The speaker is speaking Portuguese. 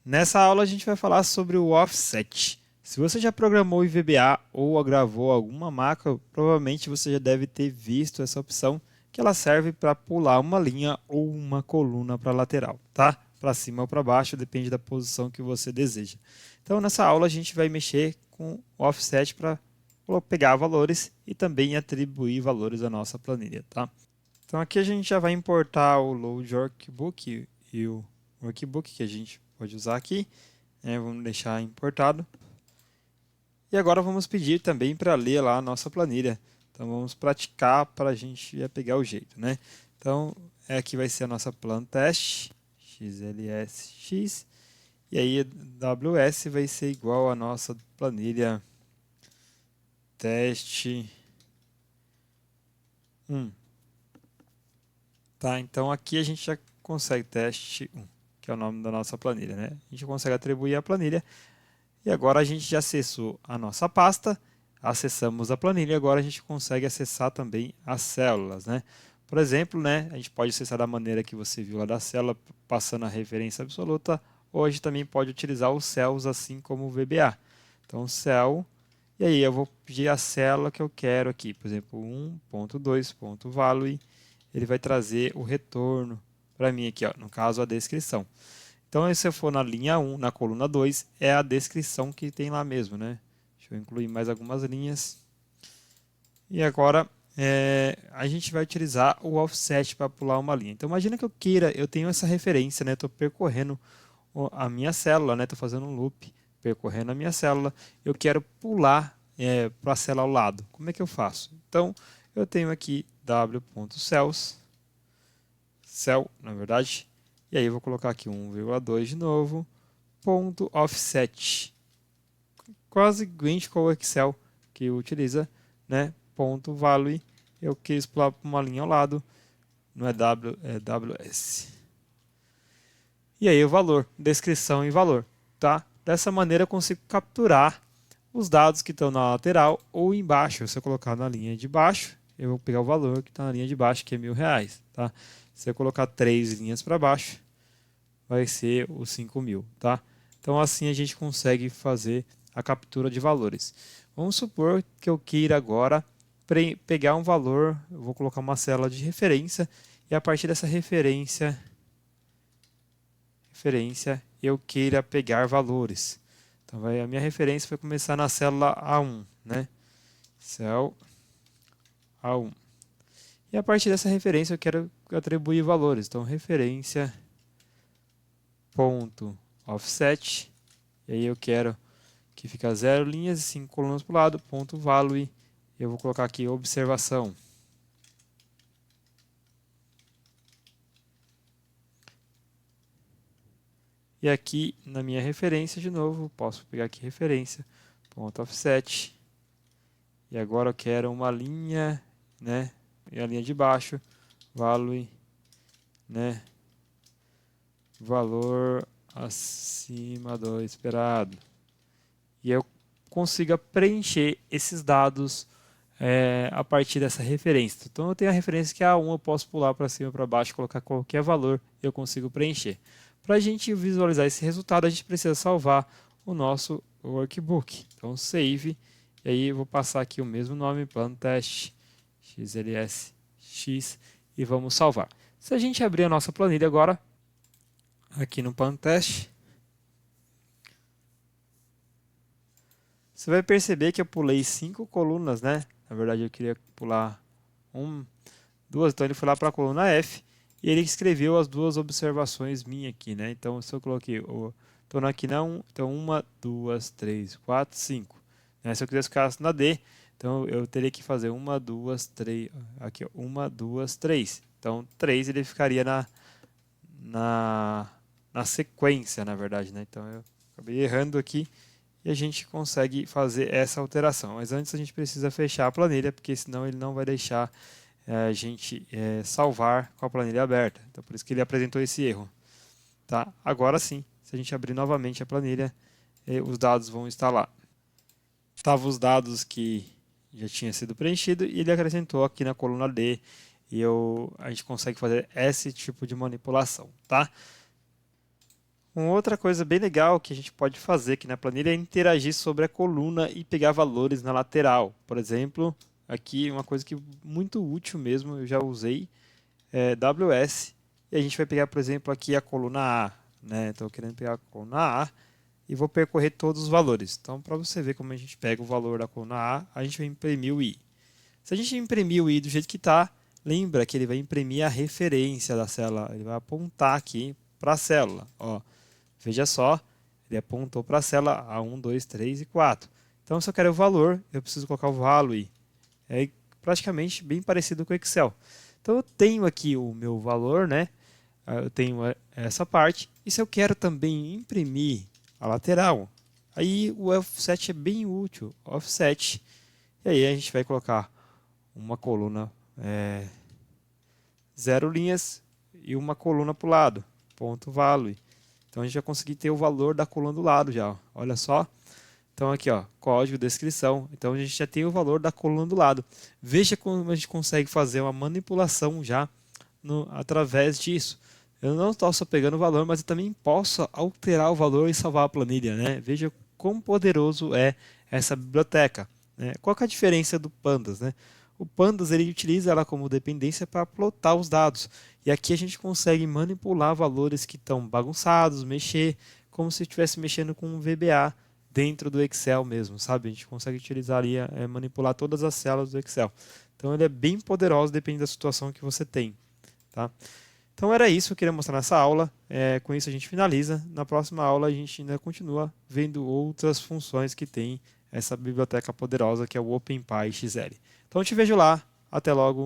Nessa aula a gente vai falar sobre o offset. Se você já programou em VBA ou gravou alguma macro, provavelmente você já deve ter visto essa opção que ela serve para pular uma linha ou uma coluna para a lateral, tá? Para cima ou para baixo, depende da posição que você deseja. Então nessa aula a gente vai mexer com o offset para pegar valores e também atribuir valores à nossa planilha, tá? Então aqui a gente já vai importar o Load Workbook e o Workbook que a gente pode usar aqui. Vamos deixar importado. E agora vamos pedir também para ler lá a nossa planilha. Então vamos praticar para a gente já pegar o jeito, né? Então aqui vai ser a nossa plan test, xlsx, e aí ws vai ser igual a nossa planilha teste 1. Tá, então aqui a gente já consegue teste 1, que é o nome da nossa planilha, né? A gente consegue atribuir a planilha. E agora a gente já acessou a nossa pasta, acessamos a planilha, agora a gente consegue acessar também as células, né? Por exemplo, né, a gente pode acessar da maneira que você viu lá da célula, passando a referência absoluta, ou a gente também pode utilizar os cells assim como o VBA. Então, cell, e aí eu vou pedir a célula que eu quero aqui, por exemplo, 1.2.value, ele vai trazer o retorno para mim aqui, ó, no caso a descrição. Então, se eu for na linha 1, na coluna 2, é a descrição que tem lá mesmo, né? Deixa eu incluir mais algumas linhas. E agora, a gente vai utilizar o offset para pular uma linha. Então, imagina que eu tenho essa referência, né? Estou percorrendo a minha célula, né? Estou fazendo um loop, percorrendo a minha célula. Eu quero pular para a célula ao lado. Como é que eu faço? Então, eu tenho aqui w.cells, cell, na verdade, e aí eu vou colocar aqui 1,2 de novo, ponto offset, quase idêntico ao Excel que utiliza, né? Ponto value, eu quis pular para uma linha ao lado, não é W, é WS. E aí o valor, descrição e valor, tá? Dessa maneira eu consigo capturar os dados que estão na lateral ou embaixo. Se eu colocar na linha de baixo, eu vou pegar o valor que está na linha de baixo, que é R$1.000, tá? Se eu colocar 3 linhas para baixo, vai ser os 5.000, tá? Então assim a gente consegue fazer a captura de valores. Vamos supor que eu queira agora pegar um valor, eu vou colocar uma célula de referência e a partir dessa referência eu queira pegar valores. Então a minha referência vai começar na célula A1, né? Cell A1. E a partir dessa referência eu quero atribuir valores. Então referência ponto offset, e aí eu quero que fica 0 linhas e 5 colunas para o lado, ponto value, eu vou colocar aqui observação. E aqui na minha referência, de novo, posso pegar aqui referência, ponto offset, e agora eu quero uma linha, né, e a linha de baixo, value, né, valor acima do esperado. E eu consiga preencher esses dados a partir dessa referência. Então eu tenho a referência que é A1, eu posso pular para cima, para baixo, colocar qualquer valor e eu consigo preencher. Para a gente visualizar esse resultado, a gente precisa salvar o nosso workbook. Então save, e aí eu vou passar aqui o mesmo nome, plano teste, xlsx, e vamos salvar. Se a gente abrir a nossa planilha agora, aqui no plano teste, você vai perceber que eu pulei 5 colunas, né? Na verdade eu queria pular 2, então ele foi lá para a coluna F e ele escreveu as duas observações minhas aqui, né? Então se eu coloquei, estou aqui na 1, então 1, 2, 3, 4, 5. Se eu quisesse ficar na D, então eu teria que fazer 1, 2, 3, aqui 1, 2, 3. Então 3 ele ficaria na sequência, na verdade, né? Então eu acabei errando aqui e a gente consegue fazer essa alteração. Mas antes a gente precisa fechar a planilha, porque senão ele não vai deixar a gente salvar com a planilha aberta. Então por isso que ele apresentou esse erro. Tá? Agora sim, se a gente abrir novamente a planilha, os dados vão estar lá. Estavam os dados que já tinha sido preenchido e ele acrescentou aqui na coluna D e a gente consegue fazer esse tipo de manipulação. Tá? Uma outra coisa bem legal que a gente pode fazer aqui na planilha é interagir sobre a coluna e pegar valores na lateral. Por exemplo, aqui uma coisa que muito útil mesmo, eu já usei, é WS. E a gente vai pegar, por exemplo, aqui a coluna A, né? Estou querendo pegar a coluna A e vou percorrer todos os valores. Então, para você ver como a gente pega o valor da coluna A, a gente vai imprimir o I. Se a gente imprimir o I do jeito que está, lembra que ele vai imprimir a referência da célula. Ele vai apontar aqui para a célula. Ó, veja só, ele apontou para a célula A1, 2, 3 e 4. Então, se eu quero o valor, eu preciso colocar o value. É praticamente bem parecido com o Excel. Então, eu tenho aqui o meu valor, né? Eu tenho essa parte. E se eu quero também imprimir a lateral, aí o offset é bem útil. Offset. E aí a gente vai colocar uma coluna 0 linhas e uma coluna para o lado, ponto value. Então a gente vai conseguir ter o valor da coluna do lado já, ó. Olha só. Então aqui, ó, código, descrição. Então a gente já tem o valor da coluna do lado. Veja como a gente consegue fazer uma manipulação já através disso. Eu não estou só pegando o valor, mas eu também posso alterar o valor e salvar a planilha, né? Veja quão poderoso é essa biblioteca, né? Qual que é a diferença do Pandas, né? O Pandas ele utiliza ela como dependência para plotar os dados. E aqui a gente consegue manipular valores que estão bagunçados, mexer como se estivesse mexendo com um VBA dentro do Excel mesmo, sabe? A gente consegue utilizar ali, manipular todas as células do Excel. Então ele é bem poderoso, depende da situação que você tem, tá? Então era isso que eu queria mostrar nessa aula. Com isso a gente finaliza. Na próxima aula a gente ainda continua vendo outras funções que tem essa biblioteca poderosa que é o OpenPy XL. Então eu te vejo lá. Até logo.